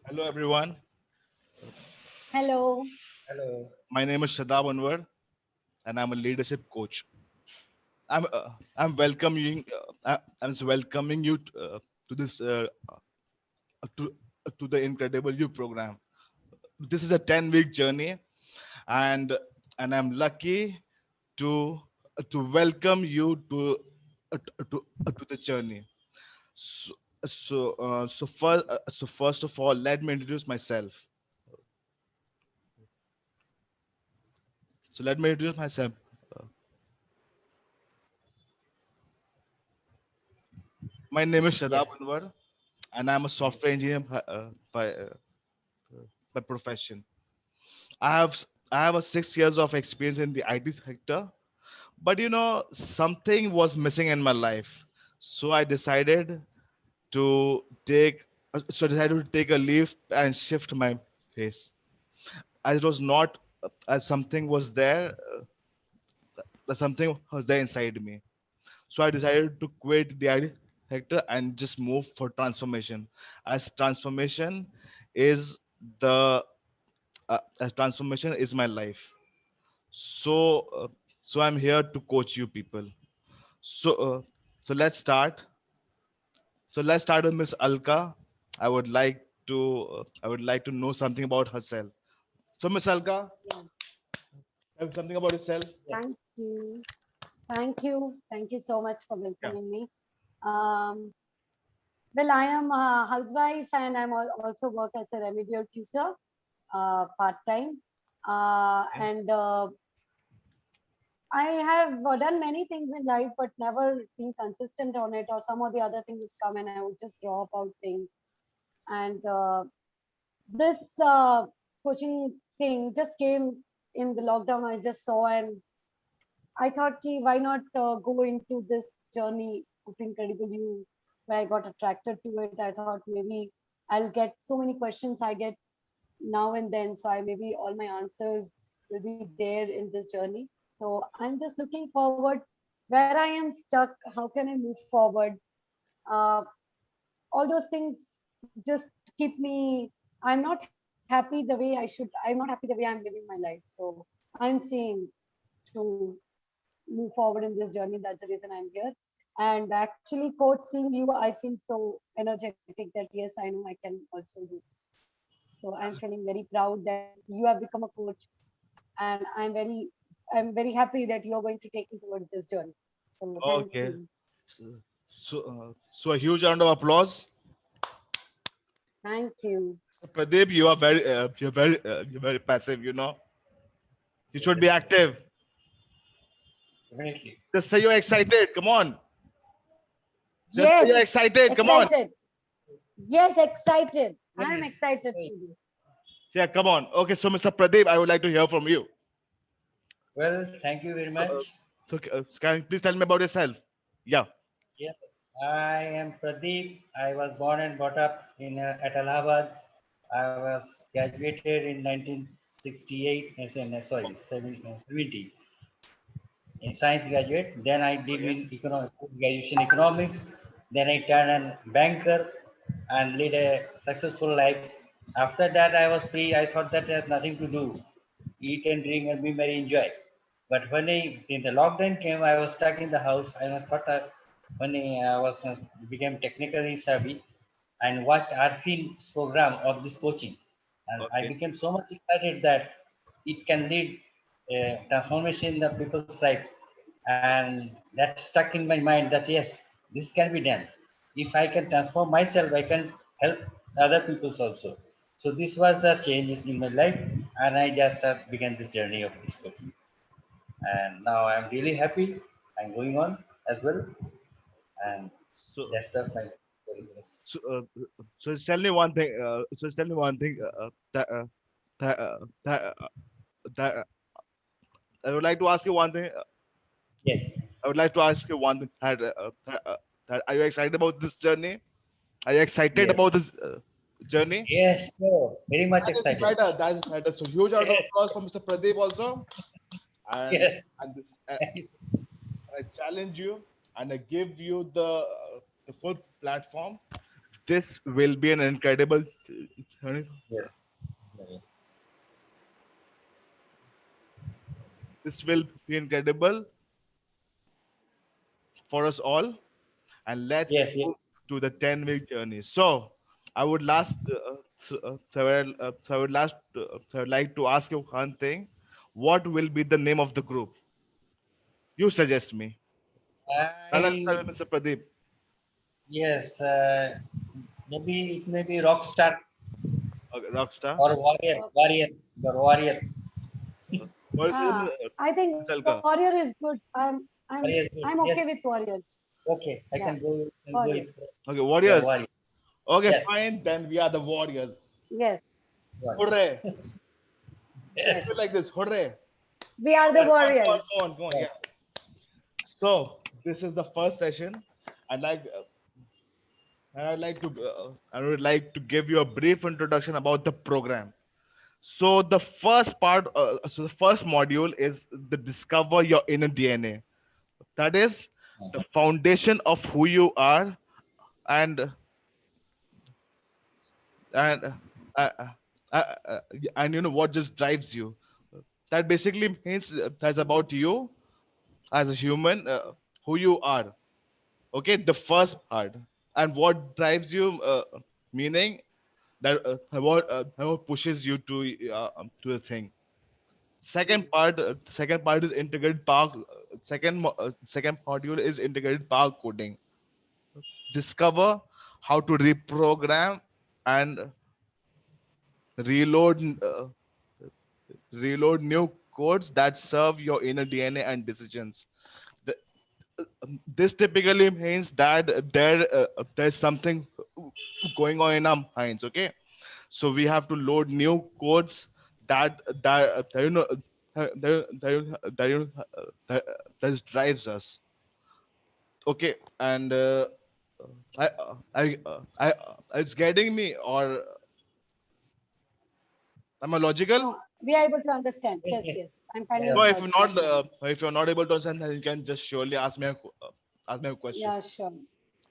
Hello, everyone. Hello. Hello. My name is Shadab Anwar, and I'm a leadership coach. I'm welcoming I'm welcoming you to this to the Incredible You program. This is a 10-week journey, and I'm lucky to welcome you to the journey. So first of all, let me introduce myself. So let me introduce myself. Uh, My name is Shadab Yes. Anwar, and I'm a software engineer by profession. I have I have a 6 years of experience in the IT sector, but something was missing in my life, so I decided to take a leave and shift my pace. As it was not as something was there inside me. So I decided to quit the IT sector and just move for transformation. As transformation is the as transformation is my life. So I'm here to coach you people. So so let's start. So let's start with Miss Alka. I would like to know something about herself. So Miss Alka, Yeah. tell something about yourself. Yes. Thank you. Thank you. Thank you so much for Yeah. welcoming me. Um, well, I am a housewife and also work as a remedial tutor part time. Okay. And I have done many things in life, but never been consistent on it, or some of the other things would come and I would just drop out things. And this coaching thing just came in the lockdown. I just saw and I thought, ki, why not go into this journey of Incredible You, where I got attracted to it. I thought maybe I'll get so many questions I get now and then. So I maybe all my answers will be there in this journey. So I'm just looking forward where I am stuck. How can I move forward? Uh, all those things just keep me. I'm not happy the way I should. I'm not happy the way I'm living my life. So I'm seeing to move forward in this journey. That's the reason I'm here. And actually, coach, seeing you, I feel so energetic that yes, I know I can also do this. So I'm feeling very proud that you have become a coach, and I'm very happy that you're going to take me towards this journey. So thank Okay. you, So so a huge round of applause. thank you. Pradeep, you're very passive. You should be Yes. active. Definitely. Just say you're excited. Come on. Just say you're Yes, excited. Come on. excited. Yes, excited. I'm Yes. excited Hey. for this. Yeah, come on. Okay, so Mr. Pradeep, I would like to hear from you. Well, thank you very So, much. can you please tell me about yourself? Yeah. Yes. I am Pradeep. I was born and brought up in at Allahabad. I was graduated in 1968. Sorry, 70 in science graduate. Then I did Okay. in graduation economics. Then I turned a banker and led a successful life. After that, I was free. I thought that there's nothing to do, eat and drink and be merry, enjoy. But when the lockdown came, I was stuck in the house. I was thought when I was became technically savvy and watched Arfin's program of this coaching, and I Okay. became so much excited that it can lead transformation in the people's life, and that stuck in my mind that yes, this can be done. If I can transform myself, I can help other peoples also. So this was the changes in my life, and I just began this journey of this coaching, and now I'm really happy. I'm going on as well, and So, that's the my story. Yes. so, just tell me one thing. Just tell me one thing. That, that, that I would like to ask you one thing. Yes. I would like to ask you one thing. That are you excited about this journey? Are you excited Yes. about this journey? Yes. Sure. Very much That is excited. better. That is better. So huge round of Yes. applause for Mr. Pradeep also. And Yes. and this I challenge you and I give you the full platform This will be an incredible journey. Yes. This will be incredible for us all. And let's Yes. Yes. move to the 10-week journey. So, I would last, I would like to ask you one thing. What will be the name of the group? You suggest me. Let's start I with Mr. Pradeep. yes. Maybe it may be Rockstar Rockstar. or Warrior. Uh, Warrior. The Warrior. What is ah, I think Ms. Alka? Warrior is good. Warrior is good. I'm okay Yes. with Warriors. Okay. I Yeah, can go it. Warriors. Okay, Yeah. Warriors. Warrior. Okay, Yes. fine. Then we are the Warriors. Yes, Warrior. Hooray! yes. Do it like this. Hooray! We are the Go on, go on, Warriors. go on, go on. Yes. Yeah. So this is the first session. I'd like, I would like to give you a brief introduction about the program. So the first module is the discover your inner DNA. That is the foundation of who you are, and and uh, uh, and you know what just drives you. That basically means that's about you as a human, who you are. Okay, the first part, and what drives you, meaning that what pushes you to the thing. Second part is integrated power. Second module is integrated power coding. Discover how to reprogram and reload reload new codes that serve your inner DNA and decisions. The, this typically means that there's something going on in our minds. Okay, so we have to load new codes that you know that, you know, that drives us. Okay, and I it's getting me, or am I logical? No, we are able to understand. Yes. Yes, Yes. yes. I'm Yeah. finding No, it logical now. if you're not able to understand, then you can just surely ask me a question. Yeah, sure. No,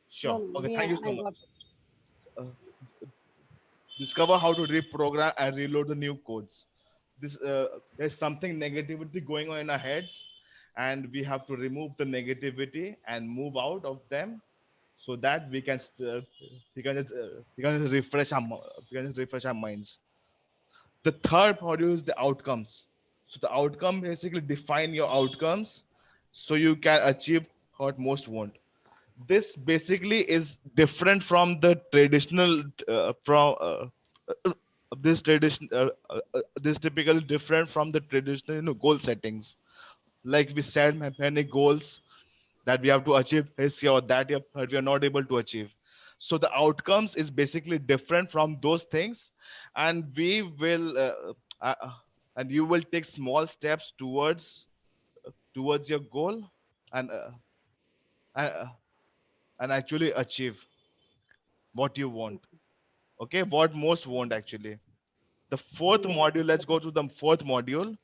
Sure. no, Okay. Thank you so I much. got it. Uh, Discover how to reprogram and reload the new codes. There's something negativity going on in our heads, and we have to remove the negativity and move out of them, so that we can just refresh our minds. The third module is the outcomes. So the outcome basically define your outcomes, so you can achieve what most want. This basically is different from the traditional from uh, this tradition this typically different from the traditional, goal settings. Like we set many goals that we have to achieve this year or that year, but we are not able to achieve. So the outcomes is basically different from those things, and we will uh, uh, and you will take small steps towards your goal, and and, uh, and actually achieve what you want. Okay, what most want actually. The fourth Yeah. module. Let's go to the fourth module.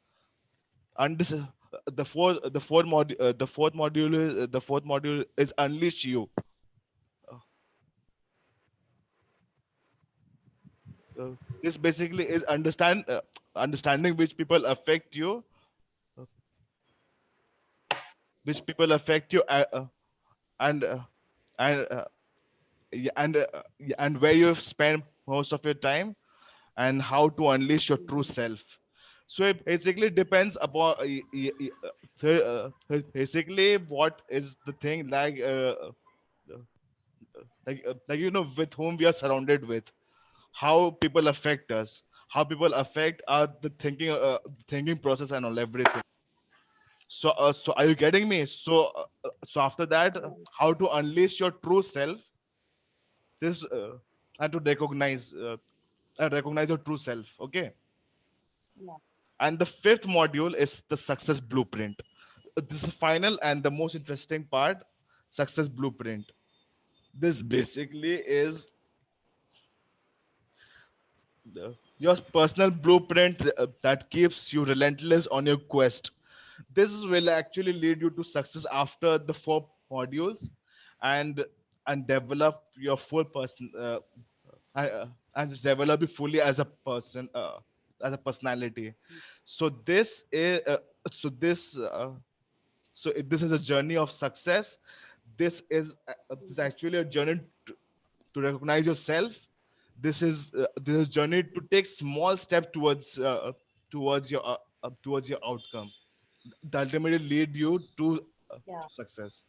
And this is the fourth module is unleash you. This basically is understanding uh, which people affect you, and and yeah, and where you spend most of your time, and how to unleash your true self. So it basically depends upon basically what is the thing, like with whom we are surrounded with, how people affect us, how people affect the thinking process and all everything. So are you getting me? So after that, Yeah. how to unleash your true self, this and to recognize your true self. Okay. Yeah. And the fifth module is the success blueprint. This is the final and the most interesting part. Success blueprint. This basically is your personal blueprint that keeps you relentless on your quest. This will actually lead you to success after the four modules. And and develop your full person, and just develop you fully as a person, as a personality. So this is so this this is a journey of success. This is actually a journey to recognize yourself. This is journey to take small step towards your outcome that ultimately lead you Yeah. to success.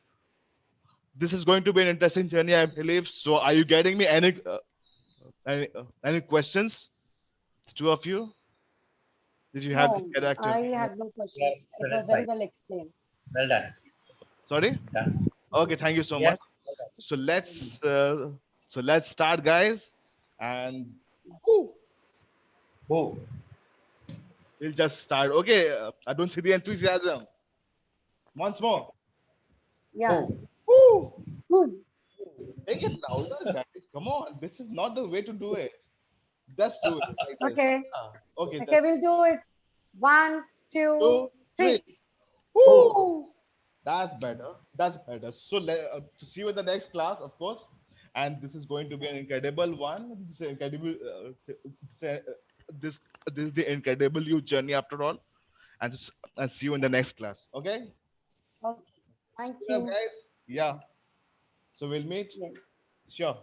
This is going to be an interesting journey, I believe. So are you getting me any questions, two of you? Did you have this No, character? I Yeah, have no you question. are It was very right. well explained. Well done. Sorry. Done. Okay, thank you so Yes. much. So let's start, guys, and Who? we'll just start. Okay, I don't see the enthusiasm. Once more. Yeah. Who? Woo! Good. Make it louder, guys. Come on. This is not the way to do it. Let's do it like this. Okay. Okay, Okay, that's we'll do it. One, two, two, three. three. Who? Woo! That's better. That's better. So to see you in the next class, of course. And this is going to be an incredible one. This is incredible. This this is the incredible you journey after all. And see you in the next class. Okay. Okay. Thank Well, you. guys. Yeah. So we'll meet. Yes. Sure.